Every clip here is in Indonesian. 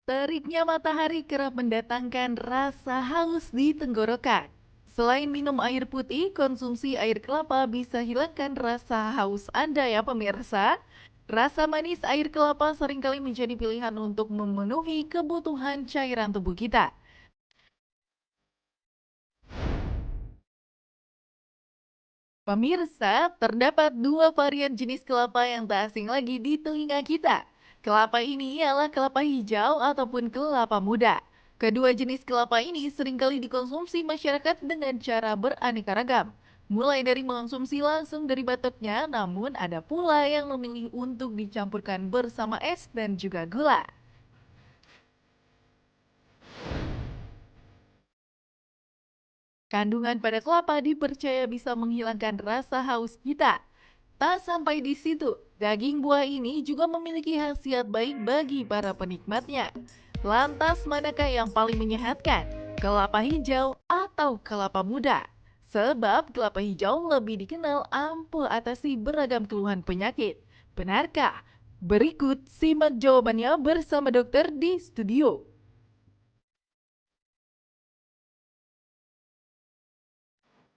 Teriknya matahari kerap mendatangkan rasa haus di tenggorokan. Selain minum air putih, konsumsi air kelapa bisa hilangkan rasa haus Anda ya pemirsa. Rasa manis air kelapa seringkali menjadi pilihan untuk memenuhi kebutuhan cairan tubuh kita. Pemirsa, terdapat dua varian jenis kelapa yang tak asing lagi di telinga kita. Kelapa ini ialah kelapa hijau ataupun kelapa muda. Kedua jenis kelapa ini seringkali dikonsumsi masyarakat dengan cara beraneka ragam. Mulai dari mengonsumsi langsung dari batoknya, namun ada pula yang memilih untuk dicampurkan bersama es dan juga gula. Kandungan pada kelapa dipercaya bisa menghilangkan rasa haus kita. Tak sampai di situ, daging buah ini juga memiliki khasiat baik bagi para penikmatnya. Lantas, manakah yang paling menyehatkan? Kelapa hijau atau kelapa muda? Sebab kelapa hijau lebih dikenal ampuh atasi beragam keluhan penyakit. Benarkah? Berikut simak jawabannya bersama dokter di studio.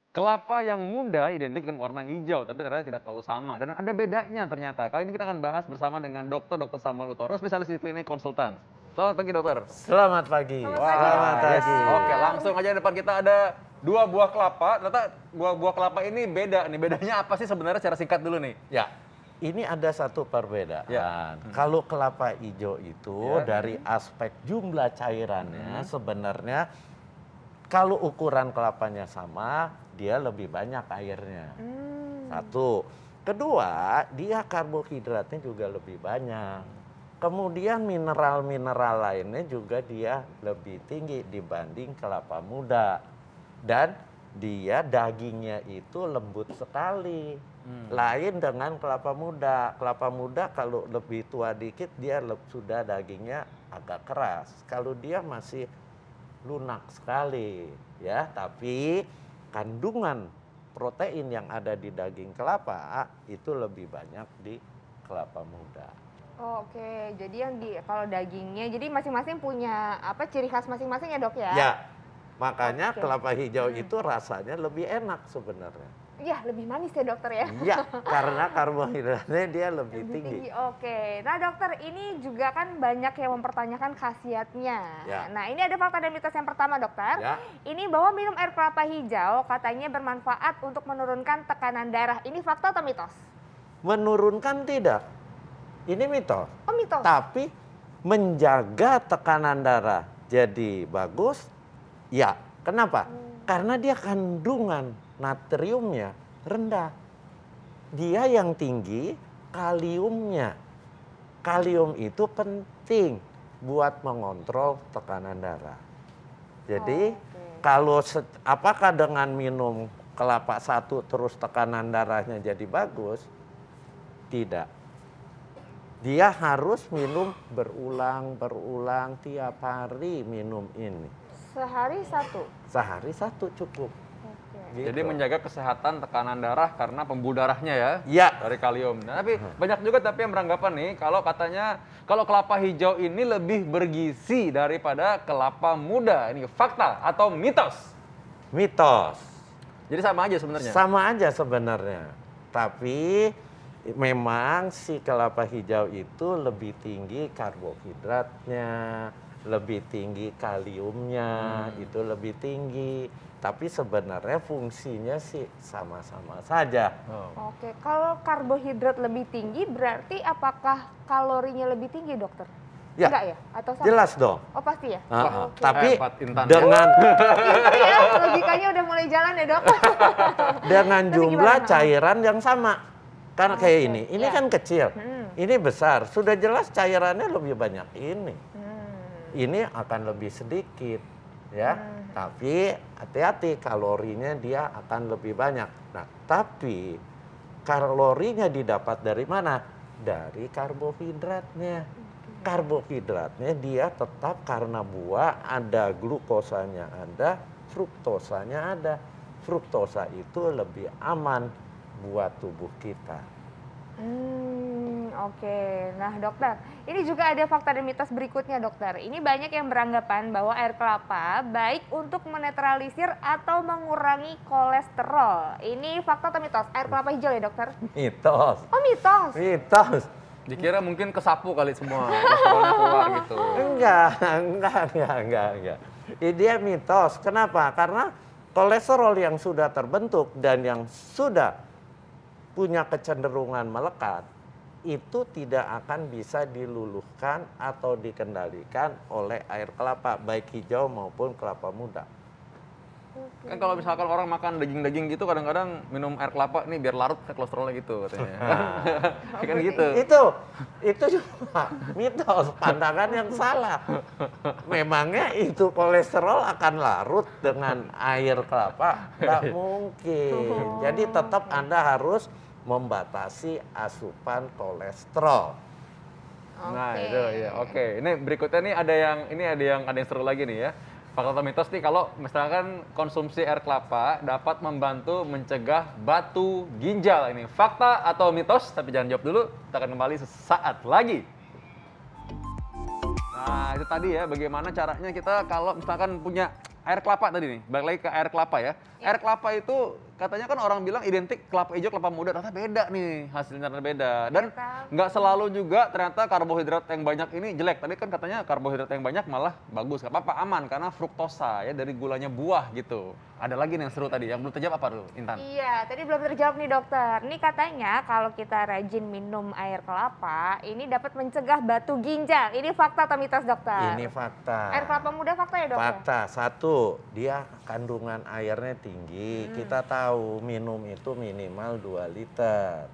Kelapa yang muda identik dengan warna hijau, tapi ternyata tidak terlalu sama. Dan ada bedanya ternyata. Kali ini kita akan bahas bersama dengan Dr. Samuel Utoro, spesialis di klinik konsultan. Selamat pagi, dokter. Selamat pagi. Selamat Yes. pagi. Oke, langsung aja depan kita ada dua buah kelapa. Ternyata buah kelapa ini beda nih. Bedanya apa sih sebenarnya secara singkat dulu nih? Ya, ini ada satu perbedaan. Ya. Kalau kelapa hijau itu Ya. dari aspek jumlah cairannya sebenarnya kalau ukuran kelapanya sama, dia lebih banyak airnya. Satu. Kedua, dia karbohidratnya juga lebih banyak. Kemudian mineral-mineral lainnya juga dia lebih tinggi dibanding kelapa muda. Dan dia dagingnya itu lembut sekali. Lain dengan kelapa muda. Kelapa muda kalau lebih tua dikit dia sudah dagingnya agak keras. Kalau dia masih lunak sekali ya, tapi kandungan protein yang ada di daging kelapa itu lebih banyak di kelapa muda. Oh, oke, jadi yang kalau dagingnya, jadi masing-masing punya apa ciri khas masing-masing ya dok ya? Ya, makanya Oke. kelapa hijau itu rasanya lebih enak sebenarnya. Iya, lebih manis ya dokter ya? Ya, karena karbohidratnya dia lebih Lebih tinggi. tinggi. Oke. Nah dokter, ini juga kan banyak yang mempertanyakan khasiatnya. Ya. Nah ini ada fakta dan mitos yang pertama dokter. Ya. Ini bahwa minum air kelapa hijau katanya bermanfaat untuk menurunkan tekanan darah. Ini fakta atau mitos? Menurunkan tidak. Ini mitos. Oh mitos. Tapi menjaga tekanan darah jadi bagus. Ya, kenapa? Karena dia kandungan natriumnya rendah. Dia yang tinggi kaliumnya. Kalium itu penting buat mengontrol tekanan darah. Jadi kalau apakah dengan minum kelapa satu terus tekanan darahnya jadi bagus? Tidak. Dia harus minum berulang tiap hari minum ini. Sehari satu. Sehari satu cukup. Oke. Gitu. Jadi menjaga kesehatan tekanan darah karena pembuluh darahnya ya. Ya. Dari kalium. Nah, tapi banyak juga yang beranggapan nih kalau katanya kalau kelapa hijau ini lebih bergizi daripada kelapa muda. Ini fakta atau mitos? Mitos. Jadi sama aja sebenarnya. Sama aja sebenarnya. Tapi memang si kelapa hijau itu lebih tinggi karbohidratnya, lebih tinggi kaliumnya, itu lebih tinggi. Tapi sebenarnya fungsinya sih sama-sama saja. Oh. Oke, kalau karbohidrat lebih tinggi berarti apakah kalorinya lebih tinggi dokter? Ya, Enggak ya? Atau sama? jelas dong. Oh pasti ya? Oke. Tapi Hebat Intan ya. dengan Iya, logikanya udah mulai jalan ya dok. dengan Tapi jumlah gimana? cairan yang sama. Karena kayak Oke, ini ya. kan kecil, ini besar. Sudah jelas cairannya lebih banyak ini. Ini akan lebih sedikit, ya. Tapi hati-hati kalorinya dia akan lebih banyak. Nah, tapi kalorinya didapat dari mana? Dari karbohidratnya. Karbohidratnya dia tetap karena buah ada glukosanya ada, fruktosanya ada. Fruktosa itu lebih aman buat tubuh kita. Oke. Nah dokter, ini juga ada fakta dan mitos berikutnya dokter. Ini banyak yang beranggapan bahwa air kelapa baik untuk menetralisir atau mengurangi kolesterol. Ini fakta atau mitos? Air kelapa hijau ya dokter? Mitos. Oh mitos? Mitos. Dikira mungkin kesapu kali semua, kolesterolnya keluar gitu. Enggak. Ini dia mitos. Kenapa? Karena kolesterol yang sudah terbentuk dan yang sudah punya kecenderungan melekat, itu tidak akan bisa diluluhkan atau dikendalikan oleh air kelapa, baik hijau maupun kelapa muda. Kan kalau misalkan orang makan daging-daging gitu kadang-kadang minum air kelapa nih biar larut kolesterolnya gitu katanya. Kan gitu. Itu cuma mitos, pandangan yang salah. Memangnya itu kolesterol akan larut dengan air kelapa? Nggak mungkin. Jadi tetap Anda harus membatasi asupan kolesterol. Nah, itu ya. Oke, ini berikutnya nih ada yang seru lagi nih ya. Fakta atau mitos nih kalau misalkan konsumsi air kelapa dapat membantu mencegah batu ginjal. Ini fakta atau mitos? Tapi jangan jawab dulu, kita akan kembali sesaat lagi. Nah, itu tadi ya bagaimana caranya kita kalau misalkan punya air kelapa tadi nih, balik lagi ke air kelapa ya. Air kelapa itu katanya kan orang bilang identik kelapa hijau, kelapa muda, ternyata beda nih, hasilnya ternyata beda. Dan nggak selalu juga ternyata karbohidrat yang banyak ini jelek. Tadi kan katanya karbohidrat yang banyak malah bagus, nggak apa-apa, aman karena fruktosa ya dari gulanya buah gitu. Ada lagi nih yang seru tadi, yang belum terjawab apa dulu, Intan? Iya, tadi belum terjawab nih dokter. Ini katanya kalau kita rajin minum air kelapa, ini dapat mencegah batu ginjal. Ini fakta atau mitos dokter? Ini fakta. Air kelapa muda fakta ya dokter? Fakta. Satu, dia kandungan airnya tinggi. Kita tahu minum itu minimal 2 liter.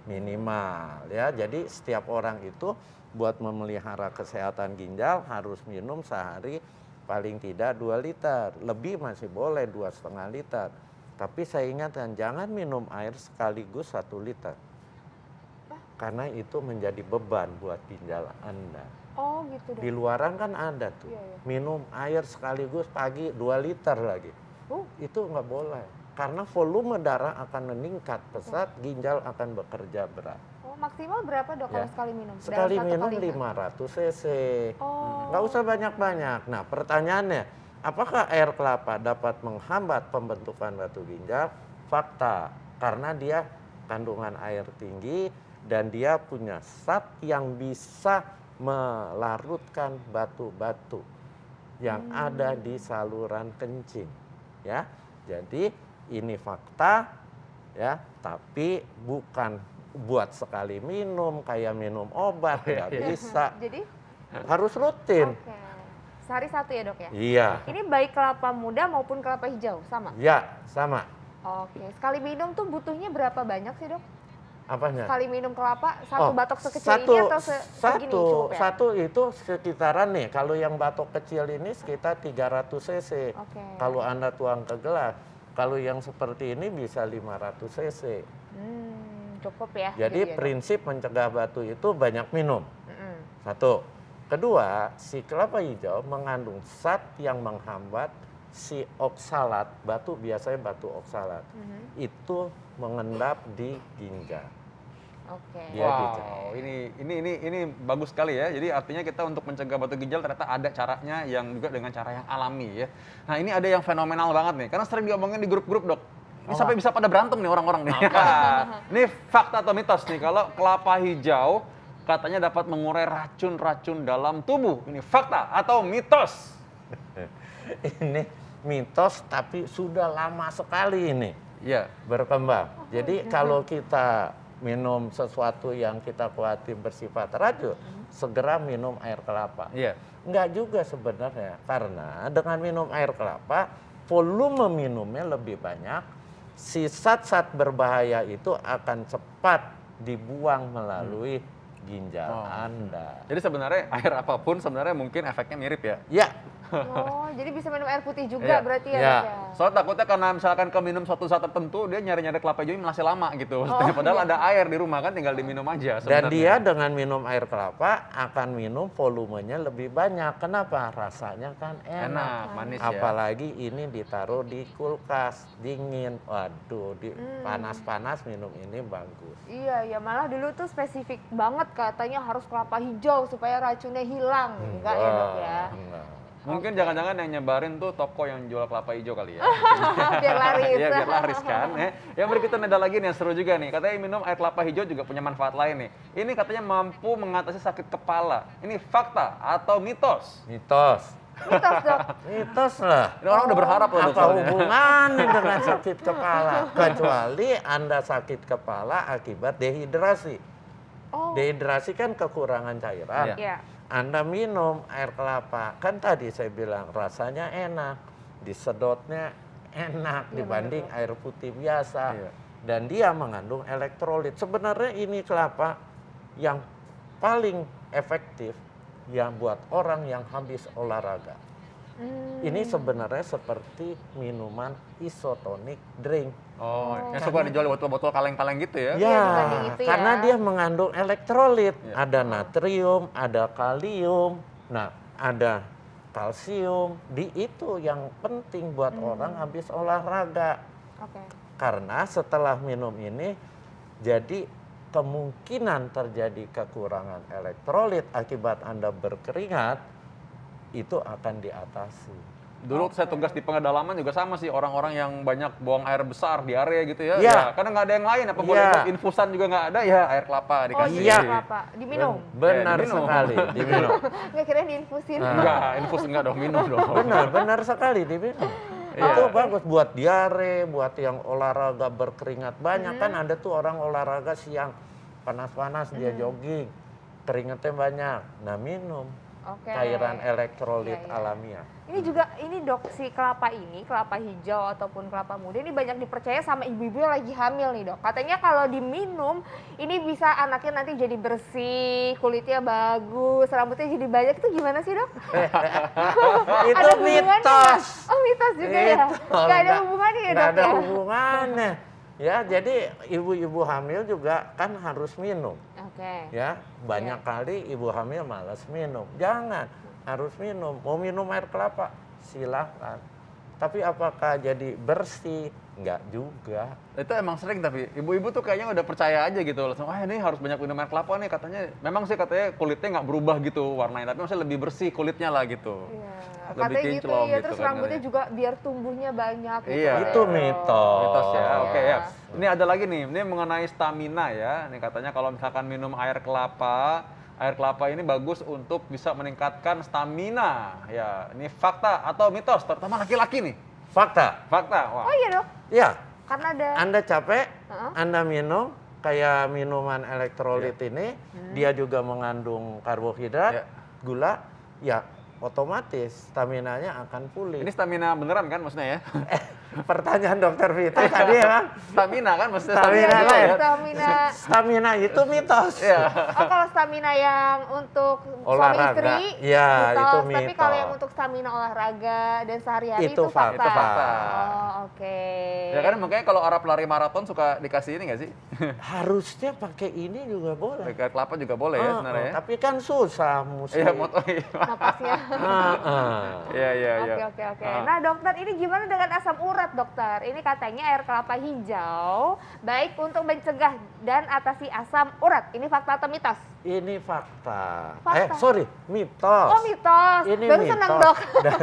Minimal ya. Jadi setiap orang itu buat memelihara kesehatan ginjal harus minum sehari paling tidak 2 liter. Lebih masih boleh 2,5 liter. Tapi saya ingatkan jangan minum air sekaligus 1 liter. Karena itu menjadi beban buat ginjal Anda. Oh gitu dok. Di luaran kan ada tuh. Iya, iya. Minum air sekaligus pagi 2 liter lagi. Itu nggak boleh. Karena volume darah akan meningkat pesat, ginjal akan bekerja berat. Oh maksimal berapa dok kalau Ya. sekali minum? Sekali Dalam satu minum kali 500 cc. Oh. Nggak usah banyak-banyak. Nah pertanyaannya, apakah air kelapa dapat menghambat pembentukan batu ginjal? Fakta, karena dia kandungan air tinggi dan dia punya zat yang bisa melarutkan batu-batu yang ada di saluran kencing. Ya, jadi ini fakta, ya, tapi bukan buat sekali minum kayak minum obat, nggak bisa. Jadi? Harus rutin. Oke. Sehari satu ya dok ya? Iya, Ini baik kelapa muda maupun kelapa hijau, sama? ya sama. Oke, sekali minum tuh butuhnya berapa banyak sih dok? Apanya? Sekali minum kelapa, satu batok sekecil satu, ini atau segini cukup ya? Satu itu sekitaran nih, kalau yang batok kecil ini sekitar 300 cc. Oke. Kalau Anda tuang ke gelas, kalau yang seperti ini bisa 500 cc. Cukup ya? Jadi ya, Dok? prinsip mencegah batu itu banyak minum. Mm-mm. Satu. Kedua, si kelapa hijau mengandung zat yang menghambat si oksalat, batu biasanya batu oksalat. Itu mengendap di ginjal. Oke. Dia dicek. Wow, ini bagus sekali ya. Jadi artinya kita untuk mencegah batu ginjal ternyata ada caranya yang juga dengan cara yang alami ya. Nah ini ada yang fenomenal banget nih, karena sering diomongin di grup-grup dok. Ini sampai bisa pada berantem nih orang-orang nih. Ini fakta atau mitos nih, kalau kelapa hijau katanya dapat mengurai racun-racun dalam tubuh. Ini fakta atau mitos? Ini mitos tapi sudah lama sekali ini Iya. berkembang. Jadi kalau kita minum sesuatu yang kita khawatir bersifat racun, segera minum air kelapa. Iya. Enggak juga sebenarnya, karena dengan minum air kelapa, volume minumnya lebih banyak, si zat-zat berbahaya itu akan cepat dibuang melalui ginjal Anda. Jadi sebenarnya air apapun sebenarnya mungkin efeknya mirip ya. Ya, Oh, jadi bisa minum air putih juga Iya. berarti ya, ya, Dok ya? Soalnya takutnya karena misalkan keminum suatu saat tertentu, dia nyari-nyari kelapa hijau masih lama gitu. Maksudnya, padahal ada air di rumah kan, tinggal diminum aja Dan sebenarnya. dia dengan minum air kelapa akan minum volumenya lebih banyak. Kenapa? Rasanya kan enak, manis ya. Apalagi ini ditaruh di kulkas, dingin. Waduh, panas-panas minum ini bagus. Iya, ya malah dulu tuh spesifik banget katanya harus kelapa hijau supaya racunnya hilang. Enggak ya dok ya? Enggak. Mungkin jangan-jangan yang nyebarin tuh toko yang jual kelapa hijau kali ya. Biar laris. Iya, biar laris kan. Yang berikutnya ada lagi nih yang seru juga nih. Katanya minum air kelapa hijau juga punya manfaat lain nih. Ini katanya mampu mengatasi sakit kepala. Ini fakta atau mitos? Mitos. Mitos dok. Mitos lah. Ini orang udah berharap loh Apa dokternya. hubungannya dengan sakit kepala? Kecuali Anda sakit kepala akibat dehidrasi. Oh. Dehidrasi kan kekurangan cairan. Iya. Anda minum air kelapa, kan tadi saya bilang rasanya enak, disedotnya enak Iya, dibanding air putih biasa. Iya. Dan dia mengandung elektrolit. Sebenarnya ini kelapa yang paling efektif yang buat orang yang habis olahraga. Ini sebenarnya seperti minuman isotonic drink. Oh, yang suka dijual di botol-botol kaleng-kaleng gitu ya? Iya, dibanding itu ya. Karena dia mengandung elektrolit. Iya. Ada natrium, ada kalium, nah ada kalsium. Di itu yang penting buat orang habis olahraga. Oke. Karena setelah minum ini, jadi kemungkinan terjadi kekurangan elektrolit akibat Anda berkeringat, itu akan diatasi. Dulu saya tugas di pengedalaman juga sama sih, orang-orang yang banyak buang air besar, diare gitu ya. Iya. Ya, karena nggak ada yang lain, apa boleh Iya. buat infusan juga nggak ada, ya air kelapa Oh dikasih. Iya. kelapa. Diminum? Benar diminum. sekali, diminum. Nggak kira diinfusin. Nah. Enggak, infus enggak dong, minum dong. Benar sekali diminum. Iya. Itu bagus buat diare, buat yang olahraga berkeringat banyak. Kan ada tuh orang olahraga siang, panas-panas dia jogging, keringatnya banyak. Nah minum Oke. cairan elektrolit Iya, iya. alamiah. Ini juga, ini dok, si kelapa ini, kelapa hijau ataupun kelapa muda ini banyak dipercaya sama ibu-ibu yang lagi hamil nih dok. Katanya kalau diminum, ini bisa anaknya nanti jadi bersih, kulitnya bagus, rambutnya jadi banyak. Itu gimana sih dok? Itu Ada hubungannya mitos. nggak? Oh mitos juga ya? Nggak ada hubungannya ya Nggak dok ada ya? hubungannya. Ya, jadi ibu-ibu hamil juga kan harus minum. Oke. Ya, banyak kali ibu hamil malas minum. Jangan, harus minum. Mau minum air kelapa, silahkan. Tapi apakah jadi bersih? Enggak juga. Itu emang sering, tapi ibu-ibu tuh kayaknya udah percaya aja gitu. Langsung, wah ini harus banyak minum air kelapa nih katanya. Memang sih katanya kulitnya nggak berubah gitu warnanya, tapi maksudnya lebih bersih kulitnya lah gitu. Iya. Lebih Katanya gitu kinclong ya, gitu terus kan rambutnya katanya. juga biar tumbuhnya banyak gitu. Iya. Itu mitos. Mitos ya, oke Iya. ya. Ini ada lagi nih, ini mengenai stamina ya. Ini katanya kalau misalkan minum air kelapa ini bagus untuk bisa meningkatkan stamina. Ya, ini fakta atau mitos, terutama laki-laki nih. Fakta. Fakta, wah. Oh iya dok, Ya, karena ada. Anda capek, Heeh. Anda minum kayak minuman elektrolit Iya. ini, dia juga mengandung karbohidrat, Iya. gula, ya otomatis staminanya akan pulih. Ini stamina beneran kan maksudnya ya? Pertanyaan dokter Vito tadi ya kan? Stamina kan maksudnya Stamina Iya, lah ya. stamina. Stamina itu mitos. Iya. Oh kalau stamina yang untuk suami Olahraga. istri, Iya, itu Tapi mitos. kalau yang untuk stamina olahraga dan sehari-hari Itu itu fakta. fakta. Itu fakta. Oh oke. Ya kan makanya kalau Arab lari maraton suka dikasih ini nggak sih? Harusnya pakai ini juga boleh. Pakai kelapa juga boleh ya sebenarnya ya? Tapi kan susah mesti. Iya, motor. Napasnya. Iya, iya, iya. Oke. Nah dokter, ini gimana dengan asam urat dokter? Ini katanya air kelapa hijau baik untuk mencegah dan atasi asam urat. Ini fakta atau mitos? Ini fakta. Fakta. Mitos. Oh mitos. Ini Baru mitos. senang dok. Dan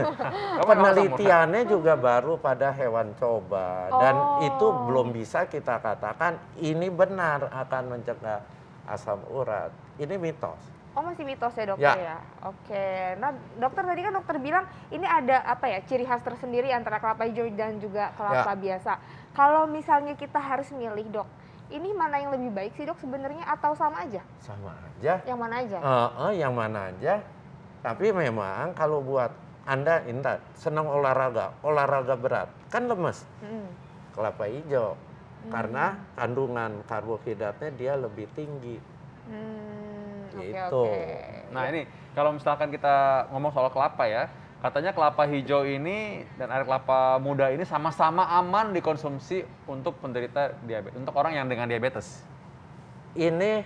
penelitiannya juga baru pada hewan coba dan Oh. itu belum bisa kita katakan ini benar akan mencegah asam urat. Ini mitos. Oh masih mitos ya dokter Ya. ya? Oke. Nah dokter tadi kan dokter bilang ini ada apa ya ciri khas tersendiri antara kelapa hijau dan juga kelapa Ya. biasa. Kalau misalnya kita harus milih dok, ini mana yang lebih baik sih dok sebenarnya atau sama aja? Sama aja. Yang mana aja? Yang mana aja. Tapi memang kalau buat Anda ingat senang olahraga berat, kan lemes. Hmm. Kelapa hijau karena kandungan karbohidratnya dia lebih tinggi. Oke, Gitu. oke. Nah ini kalau misalkan kita ngomong soal kelapa ya, Katanya kelapa hijau ini dan air kelapa muda ini sama-sama aman dikonsumsi untuk penderita diabetes, untuk orang yang dengan diabetes. Ini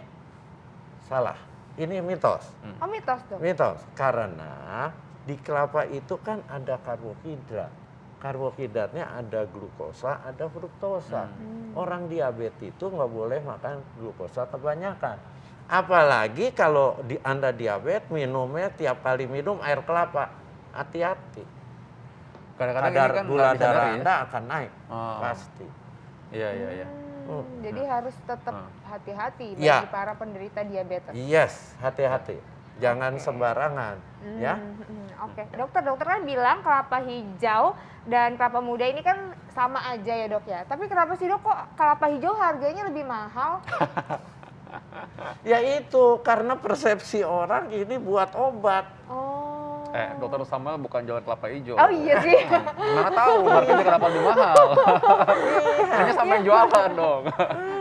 salah. Ini mitos. Oh mitos dong. Mitos. Karena di kelapa itu kan ada karbohidrat. Karbohidratnya ada glukosa, ada fruktosa. Orang diabetes itu nggak boleh makan glukosa kebanyakan. Apalagi kalau Anda diabetes, minumnya tiap kali minum air kelapa. Hati-hati. Kadang-kadang ini Kadar kan gula nggak darah disadari ya. Anda akan naik. Oh. Pasti. Iya, iya, iya. Jadi harus tetap hati-hati bagi Ya. para penderita diabetes. Yes, hati-hati. Jangan sembarangan. Ya. Oke, dokter kan bilang kelapa hijau dan kelapa muda ini kan sama aja ya dok ya. Tapi kenapa sih dok kok kelapa hijau harganya lebih mahal? Ya itu karena persepsi orang ini buat obat. Oh. Dokter Samuel bukan jualan kelapa hijau. Oh iya sih. Mana tahu harganya kenapa lebih mahal. Hanya sampai jualan dong.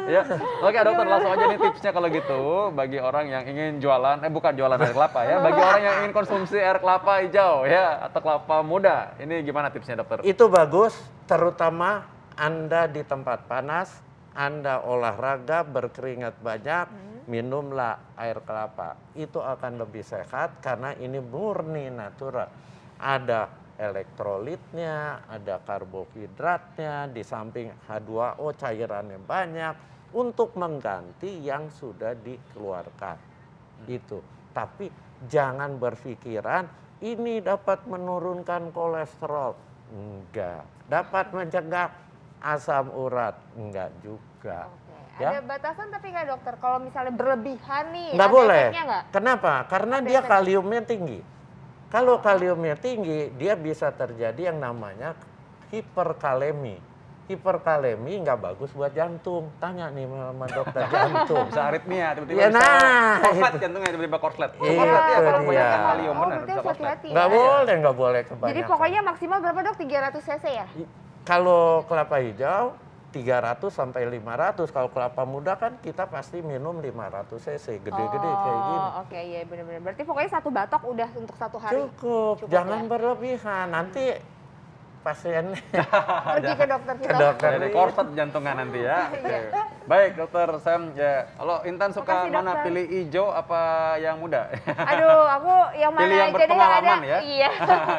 Ya, oke dokter langsung aja nih tipsnya kalau gitu bagi orang yang ingin jualan, bukan jualan air kelapa ya, bagi orang yang ingin konsumsi air kelapa hijau ya atau kelapa muda, ini gimana tipsnya dokter? Itu bagus, terutama Anda di tempat panas, Anda olahraga berkeringat banyak, minumlah air kelapa. Itu akan lebih sehat karena ini murni natural. Ada elektrolitnya, ada karbohidratnya, di samping H2O cairannya banyak untuk mengganti yang sudah dikeluarkan. Itu. Tapi jangan berpikiran ini dapat menurunkan kolesterol. Enggak. Dapat mencegah asam urat. Enggak juga. Oke. Ya? Ada batasan tapi nggak dokter? Kalau misalnya berlebihan nih, Nggak ada boleh. efeknya nggak? Kenapa? Karena Ada dia efek. kaliumnya tinggi. Kalau kaliumnya tinggi, dia bisa terjadi yang namanya hiperkalemi. Hiperkalemi nggak bagus buat jantung. Tanya nih sama dokter jantung. Bisa aritmia, tiba-tiba Ya, bisa nah, korslet itu. jantungnya, tiba-tiba korslet. Iya, Korslet ya, kalau itu banyak dia. kalium Oh, benar berarti bisa harus korslet. hati-hati Nggak ya. nggak boleh kebanyakan. Jadi pokoknya maksimal berapa dok? 300 cc ya? Kalau kelapa hijau 300 sampai 500. Kalau kelapa muda kan kita pasti minum 500 cc, gede-gede kayak gini. Oh, oke, iya benar-benar. Berarti pokoknya satu batok udah untuk satu hari. Cukup, Cukup jangan ya? berlebihan. Nanti pasiennya Pergi ke dokter ke Vito. dokter. Jadi korslet jantungan nanti ya. Oke. Baik dokter Sam, ya kalau Intan suka Makasih, mana, dokter. pilih hijau apa yang muda? Aduh, aku yang mana Pilih yang aja deh yang ada. berpengalaman ya. Iya.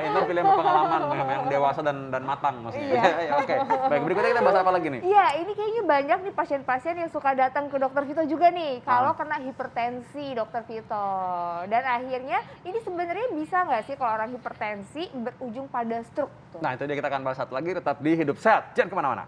Intan pilih yang berpengalaman, yang dewasa dan matang maksudnya. Iya. Ya, oke. Baik, berikutnya kita bahas apa lagi nih? Iya, ini kayaknya banyak nih pasien-pasien yang suka datang ke dokter Vito juga nih. Kalau kena hipertensi dokter Vito. Dan akhirnya ini sebenarnya bisa nggak sih kalau orang hipertensi berujung pada stroke? Tuh. Nah itu dia, kita akan bahas satu lagi, tetap di Hidup Sehat, jangan kemana-mana.